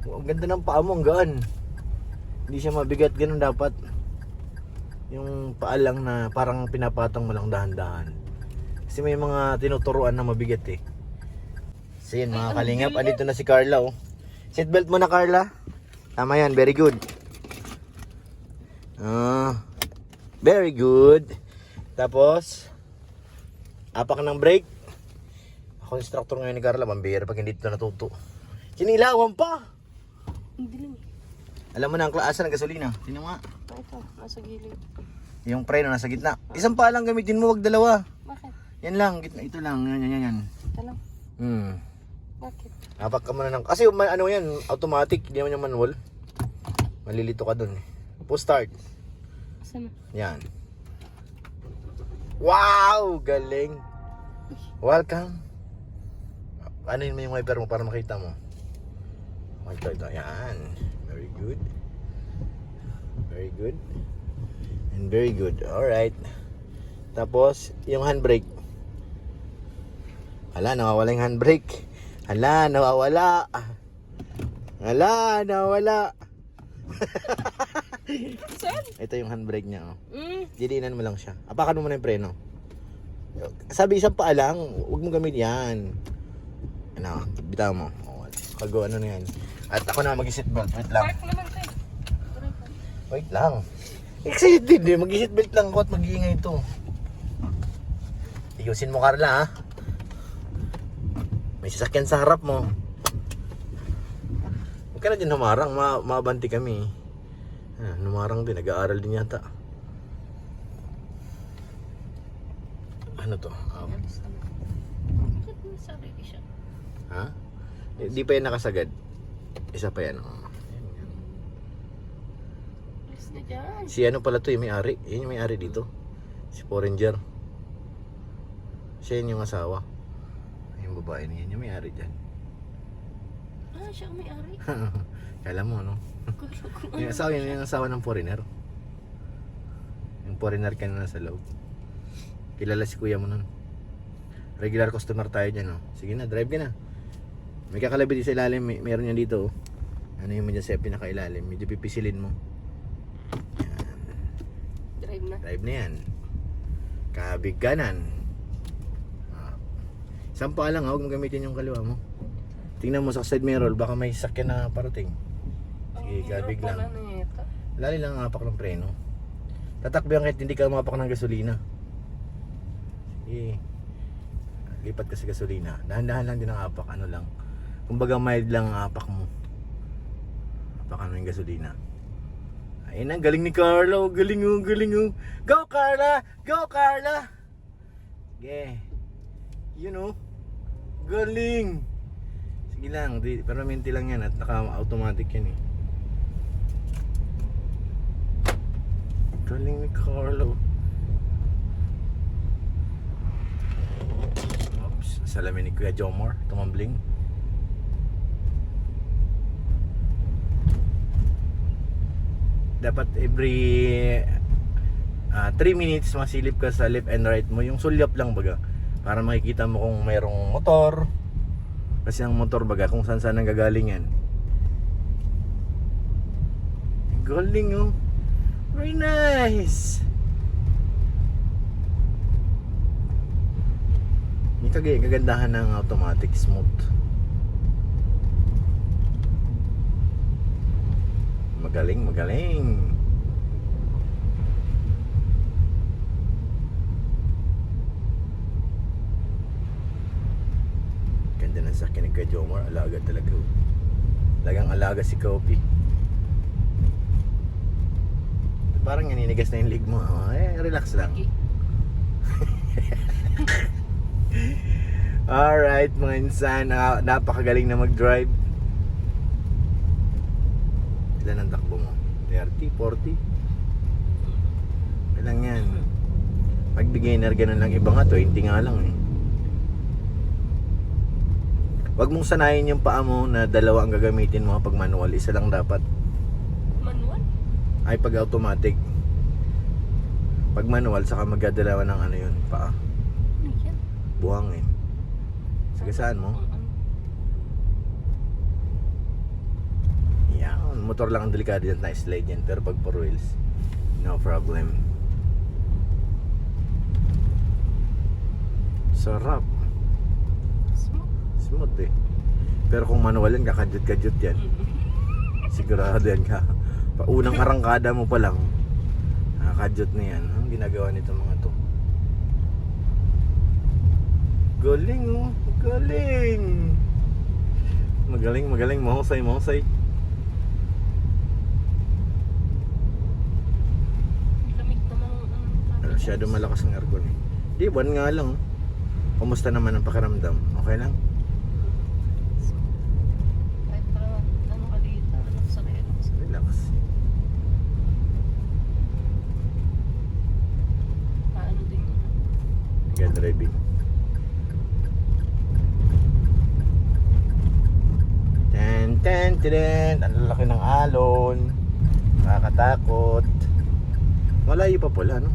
Ang ganda ng paa mo, ang gaan. Hindi siya mabigat, ganun dapat. Yung paa lang na parang pinapatong mo lang dahan-dahan. Kasi may mga tinuturuan na mabigat eh. So yun mga kalingap, andito na si Carla oh. Seatbelt mo na Carla. Tama yan, very good. Very good. Tapos, apak ng brake. Ako instructor ngayon ni Carla, pambihira pag hindi ito natuto. Sinilawan pa! Hindi lang. Alam mo na ang klase ng gasolina. Tingnan mo nga. Ito, nasa gilid. Yung preno nasa gitna. Isang pa lang gamitin mo, wag dalawa. Bakit? Yan lang, gitna. Ito lang, yan. Ito lang. Bakit? Apak ka muna ng... Kasi ano yan, automatic. Hindi naman yung manual. Malilito ka dun. Push start. Saan? Yan. Wow! Galing. Welcome. Ano yun mo yung wiper mo para makita mo? Ito. Yan. Very good. Very good. And very good. Alright. Tapos, yung handbrake. Hala, nawawala yung handbrake. Hala, nawawala. Saan? Ito yung handbrake niya. Oh. Didiinan mo lang siya. Apakan mo muna yung preno. Sabi isang paa lang, huwag mo gamit yan. Ano, bitaw mo. Kago, ano na yan. At ako na mag-seatbelt. Wait lang. Park naman tayo. Wait lang. Excited eh. Mag-seatbelt lang ako at mag-iingay ito. Iyusin mo Carla ha. May sasakyan sa harap mo. Huwag ka na dyan humarang. Mabanti kami. Humarang din. Nag-aaral din yata. Ano to? Bakit nasabi siya? Ha? Di pa yan nakasagad. Isa pa yan. Alis na dyan. Si ano pala to yung may-ari. Yun yung may-ari dito. Si Foreigner. Siya yun yung asawa. Yung babae niya. Yung may-ari dyan. Siya ang may-ari. Kala mo no? Yung asawa ng Foreigner. Yung Foreigner ka na nasa loob. Kilala si kuya mo nun. Regular customer tayo dyan oh. Sige na, drive ka na. May kakalabi din sa ilalim. Meron yan dito oh. Ano yung dyan sa pinakailalim. Medyo pipisilin mo. Yan. Drive na. Drive na yan. Kabig kanan. Isang paa lang, huwag mo gamitin yung kaliwa mo. Tingnan mo sa side mirror, baka may sakyan na parating. Sige, kabig lang. Lali lang ang apak ng preno. Tatakbihan kahit hindi ka mapak ng gasolina. Sige. Lipat ka sa gasolina. Dahan-dahan lang din ang apak, ano lang. Kumbaga mild lang ang apak mo. Apakan mo yung gasolina. Ayun ang galing ni Carla. Galing oh. Go Carla! Go Carla! Sige. You know. Galing. Sige lang, permanente lang yan at naka-automatic yan eh. Galing ni Carlo. Oops, salamin ni Kuya Jomar, tumambling. Dapat every 3 minutes masilip ka sa left and right mo. Yung sulyap lang baga. Para makikita mo kung mayroong motor. Kasi ang motor baga kung saan saan nanggagaling yan. Galing oh. Very nice. Yung kagandahan ng automatic smooth. Magaling. Ganda ng sakyan ng Kuya Jomar. Alaga talaga. Talagang alaga si Kopi. Parang naninigas na yung leg mo. Relax lang. Alright mga insan. Napakagaling na mag-drive. Ilan ang takbo mo? 30, 40? Ilang yan? Pag beginner ganun lang. Iba nga 20 nga lang eh. Huwag mong sanayin yung paa mo na dalawa ang gagamitin mo pag manual. Isa lang dapat. Manual? Ay pag automatic. Pag manual saka magdadalawa ng ano yun, paa. Ano yan? Buhangin. Sagasaan mo. motor lang ang delikado yan, na slide yan. Pero pag 4 wheels, no problem. Sarap. Smooth eh. Pero kung manual yan, kakadyot-kadyot yan. Sigurado yan ka. Unang arangkada mo pa lang, nakakadyot na yan. Ang ginagawa nito mga to. Galing oh. Galing. Magaling. Mahusay. Lamig naman ang Masyado malakas ang aircon eh. Di, buwan nga lang. Kumusta naman ang pakiramdam? Okay lang? Kahit parang ano ka dito, ano sa kaya. Relax. Paano din yun? Good driving. Ten. Ang lalaki ng alon. Nakakatakot. Malayo pa pala, no?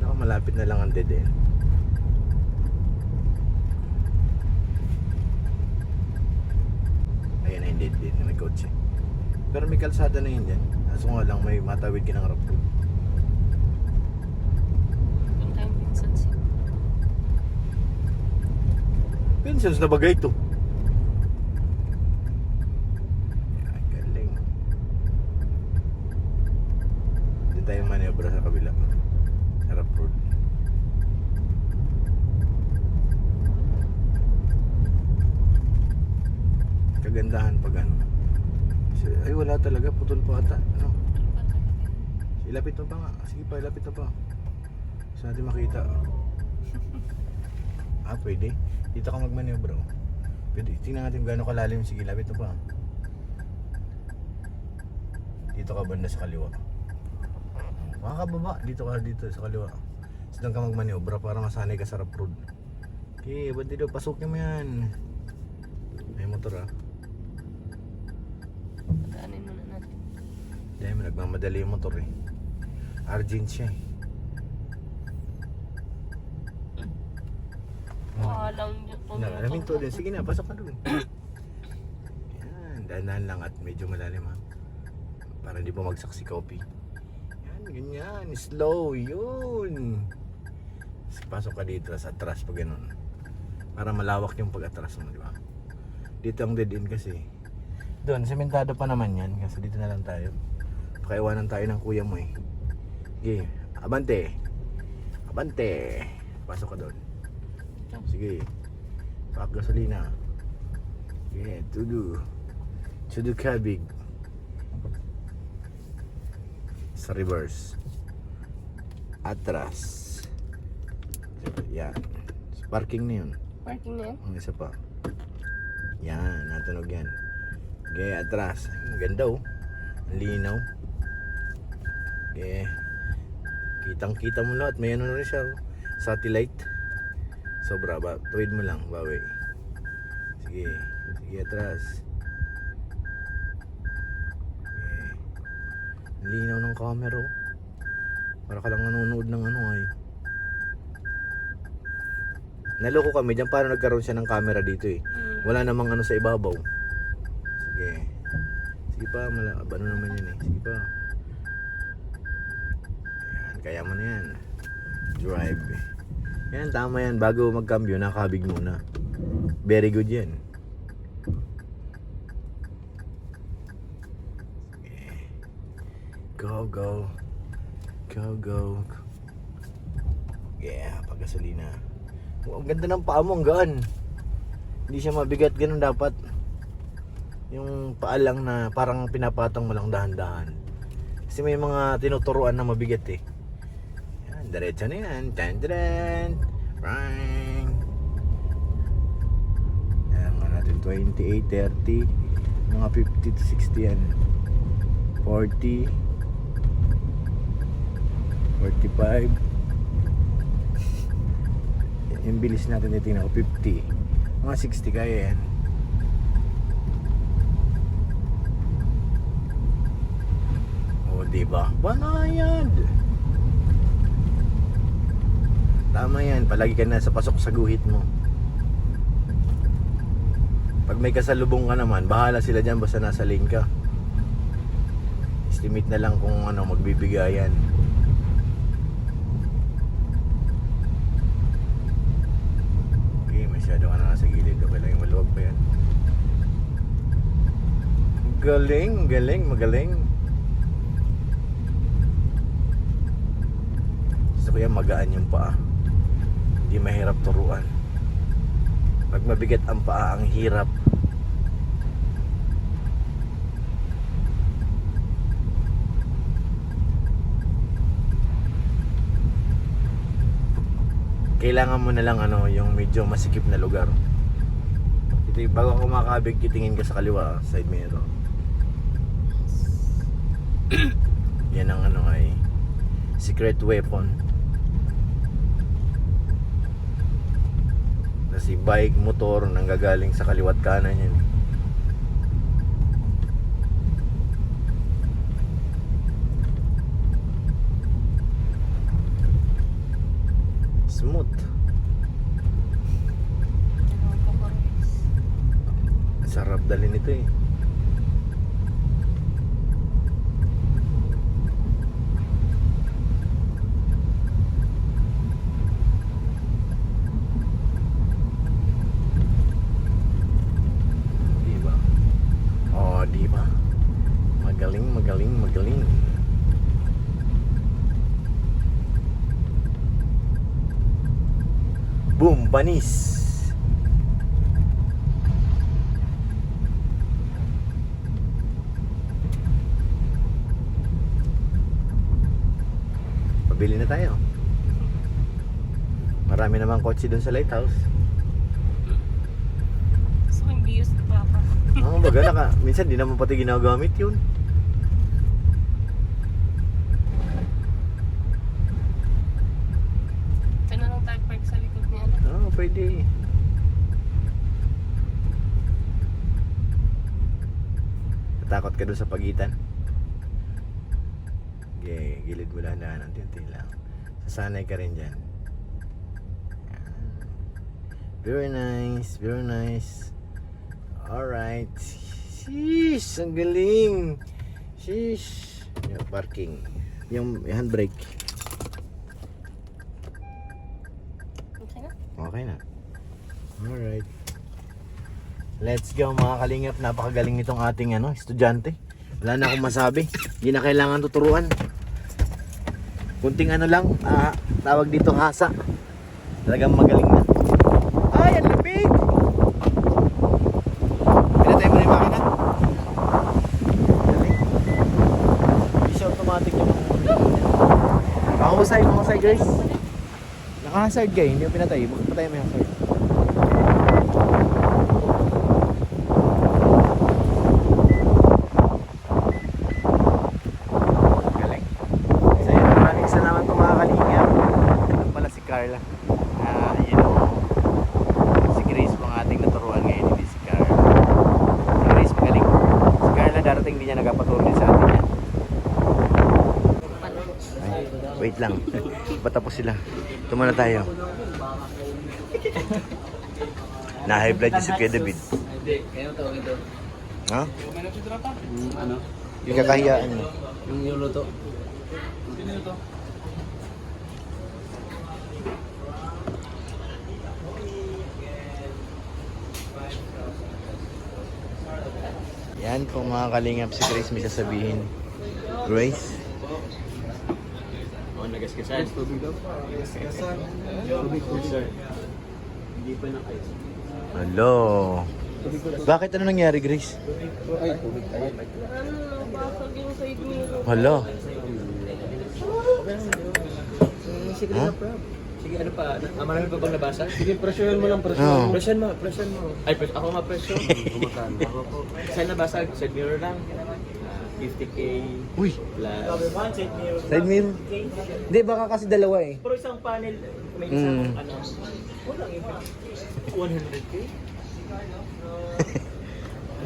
Ako, malapit na lang ang dead end. Ayan na yung dead end na may kotse. Pero may kalsada na yun dyan. Kaso nga lang may matawid ka ng rough road. Yung time pinsan siya. Pinsons na bagay to. Ay, galing. Hindi tayo maniobra sa kabila. Sa rough road. Kagandahan pag ano. Ay, wala talaga. Putol pa ata. Ano? Ilapit mo pa nga. Sige pa, ilapit mo pa. Saan natin makita? Pwede. Dito ka magmanewbro. Pwede. Tingnan natin kung gaano kalalim. Sige, lapit mo pa. Dito ka banda sa kaliwa. Makakababa. Dito ka dito sa kaliwa. So, doon ka magmanewbro para masanay ka sa rough road. Okay, ba't dito? Pasukin mo yan. May motor ah. Pagkaanin muna natin. Dahil mo nagmamadali yung motor eh. Argent siya eh. Alam niyo po. Alamin to din. Sige na, pasok ka doon. Yan, dahan lang at medyo malalim ha. Para hindi bumagsak si Kopi. Yan, ganyan. Slow, yun. Pasok ka dito sa atras pag ganun. Para malawak yung pag-atras mo, di ba? Dito ang dead end kasi. Doon, sementado pa naman yan. Kasi dito na lang tayo. Pakaiwanan tayo ng kuya mo eh. Okay, abante. Abante. Pasok ka doon. Sige. Pak gasolina. Okay, tudu kabig. Sa reverse. Atras. Yan. Parking na yun. Parking na yan? Ang isa pa. Yan, natunog yan. Okay, atras. Ang ganda oh. Ang linaw. Okay. Kitang-kita mo lahat. May ano na rin siya oh. Satellite. Sobra ba? Tuwid mo lang, bawi. Sige. Sige, atras. Okay. Ang linaw ng camera oh. Para ka lang nanonood ng ano ay. Naloko kami dyan para nagkaroon siya ng camera dito eh. Wala namang ano sa ibabaw. Sige. Sige pa, ano naman yan eh. Sige pa. Ayan, kaya mo na yan. Drive. Yan, tama yan. Bago magkambyo, nakabig muna. Very good yan. Okay. Go. Yeah, paggasolina. Ang ganda ng paa mo, ang gaan. Hindi siya mabigat, ganun dapat. Yung paa lang na parang pinapatong mo lang dahan-dahan. Kasi may mga tinuturuan na mabigat eh. Yan, diretso na yan. Tan-tan-tan. Rang. Yan nga natin, 28, 30. Mga 50 to 60 yan. 40. 45. Yung bilis natin titingnan ko 50. Mga 60 kaya yan. O diba? Banayad. Tama yan. Palagi ka na sa pasok sa guhit mo. Pag may kasalubong ka naman, bahala sila dyan basta nasa lane ka. estimate na lang kung ano magbibigayan. Okay, masyado ka na nasa gilid. Okay lang yung maluwag pa yan. Galing, galing, magaling. Gusto ko yan magaan yung paa. Hindi mahirap turuan. Pag mabigat ang paa, ang hirap. Kailangan mo na lang ano, yung medyo masikip na lugar. Ito, bago ka kumakabig, kitingin ka sa kaliwa, side mirror. Yan ang ano ay secret weapon. Kasi bike, motor, nanggagaling sa kaliwat kanan yan. Smooth. Sarap dalhin ito eh. Diba? Oh, diba? Magaling, magaling, magaling. Boom, panis. Pabili na tayo. Marami namang kotse doon sa lighthouse. Gusto ko yung views ni Papa. Oo, baga minsan di naman pati ginagamit yun. Ito na lang tayo park sa likod niya. Oo, pwede. Natakot ka doon sa pagitan? Okay, gilid mo lang na unti-unti lang. Sasanay ka rin dyan. Yan. Very nice, very nice. Alright. Sheesh, ang galing. Sheesh. Yung parking. Yung handbrake. Okay na? Okay na. Alright. Let's go mga kalingap. Napakagaling nitong ating estudyante. Wala na akong masabi. Hindi na kailangan tuturuan. Kunting ano lang, tawag dito hasa. Talagang magaling na. Ay, ang lapig! Pinatay mo na yung makina? Galing. Hindi siya automatic yung Mahusay guys. Naka-hazard ka eh, hindi mo pinatay. Bakit patay mo yung hazard? Galing. So yun, maraming salamat po mga kalingap. Ito pala si Carla. Si Grace po ang ating naturuan ngayon, hindi si Carla. Si Grace magaling. Si Carla darating hindi niya nagpaturo din sa atin yan. Ay, wait lang. Patapos sila. Ito muna tayo. Na-high blood yung si Kuya David. Hindi, kaya tawag ito. Ha? Ano? Yung kakahiyaan mo. Yung niluto. Yan po mga kalingap, si Grace may sasabihin. Grace? Oo, nagasgasan. Tubig daw. Nagasgasan. Tubig po, sir. Hindi pa na kayo. Hello. Bakit ano nangyari, Grace? Ay, tubig tayo. Ano lang, basag yung side mirror. Hello. Sige Ha? na, prob. Sige, ano pa? Marami pa bang nabasa? Sige, presyonan mo lang, Oo. presyon mo. Presyon mo. Ay, ako ma-presyon. Kumakan. Ako po. Saan nabasa? Side mirror lang. 50K Uy, plus. side mirror. Hindi, baka kasi dalawa eh. Pero isang panel, may isang Mm. ano. Walang impact. 100K?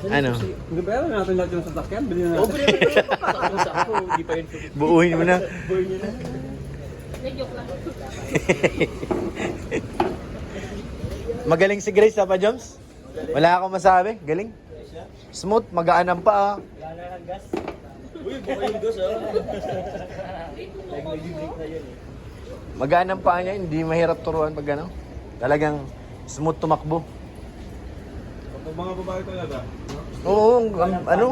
Ano? Gabayaran natin lahat yung sasakyan, bilhin na Oh, natin. pero papasok sa ako. Hindi pa yun. Buuhin mo na. Burn nyo na. Na-joke lang. Magaling si Grace, Papa Joms? Wala akong masabi. Galing. Smooth, magaan ang paa. Wala na ng gas. Uy, buka yung dos, oh. Nag-break na yun, eh. Magaan ang paa niya, hindi mahirap turuan pag ano. Talagang smooth tumakbo. Pag mga babae talaga. Oo, ano?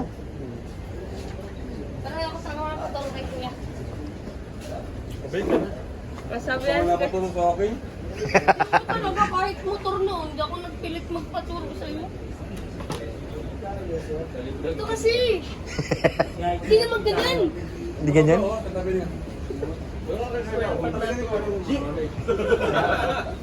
Pero ako sa mga patong kay kuya. Abay ka na. Masabi Baka yan, wala pa tulong sa akin. hindi talaga kahit motor noon, hindi ako nagpilit magpaturo sa'yo. Ito kasi! Hindi naman ganyan! Hindi ganyan? Oo, tatabi niya.